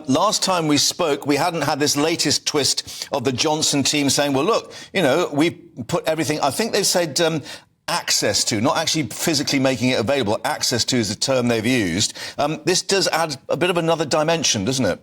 last time we spoke, we hadn't had this latest twist of the Johnson team saying, well, look, we put everything, I think they've said access to, not actually physically making it available. Access to is the term they've used. This does add a bit of another dimension, doesn't it?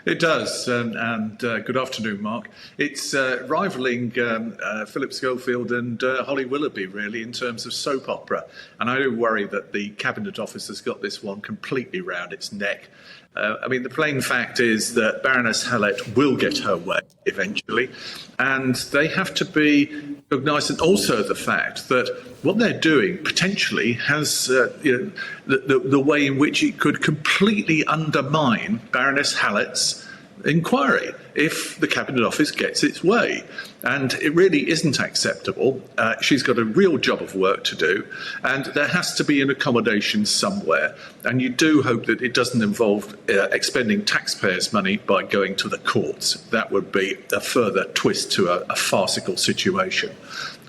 It does, and good afternoon, Mark. It's rivalling Phillip, Schofield and Holly Willoughby, really, in terms of soap opera. And I do worry that the Cabinet Office has got this one completely round its neck. I mean, the plain fact is that Baroness Hallett will get her way eventually, and they have to be cognizant also of the fact that what they're doing potentially has the way in which it could completely undermine Baroness Hallett's inquiry if the Cabinet Office gets its way. And it really isn't acceptable. She's got a real job of work to do, and there has to be an accommodation somewhere. And you do hope that it doesn't involve expending taxpayers' money by going to the courts. That would be a further twist to a farcical situation.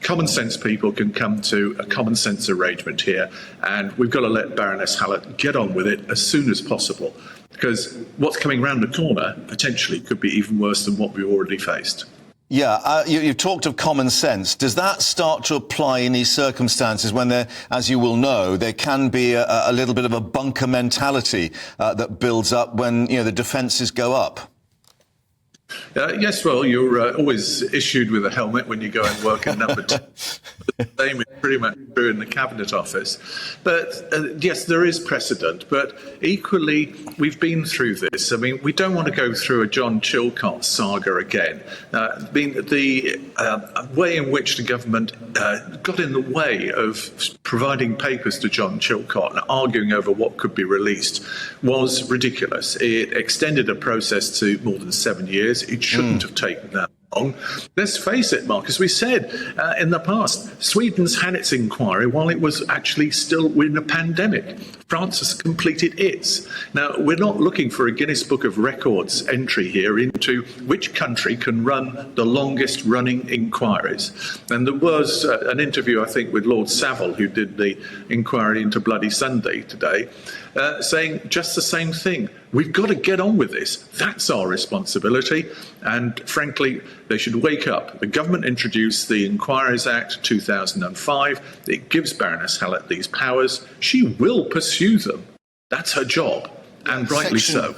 Common sense people can come to a common sense arrangement here, and we've got to let Baroness Hallett get on with it as soon as possible, because what's coming round the corner potentially could be even worse than what we already faced. Yeah, you've talked of common sense. Does that start to apply in these circumstances when there, as you will know, there can be a little bit of a bunker mentality that builds up when, the defences go up? Yes, well, you're always issued with a helmet when you go and work at number 2. The same is pretty much true in the Cabinet Office. But yes, there is precedent. But equally, we've been through this. I mean, we don't want to go through a John Chilcot saga again. The way in which the government got in the way of providing papers to John Chilcot and arguing over what could be released was ridiculous. It extended a process to more than 7 years. It shouldn't have taken that long. Let's face it, Mark, as we said in the past, Sweden's had its inquiry while it was actually still in a pandemic. France has completed its. Now, we're not looking for a Guinness Book of Records entry here into which country can run the longest running inquiries. And there was an interview, I think, with Lord Savile, who did the inquiry into Bloody Sunday today, saying just the same thing. We've got to get on with this. That's our responsibility. And frankly, they should wake up. The government introduced the Inquiries Act 2005. It gives Baroness Hallett these powers. She will pursue them. That's her job, and rightly so.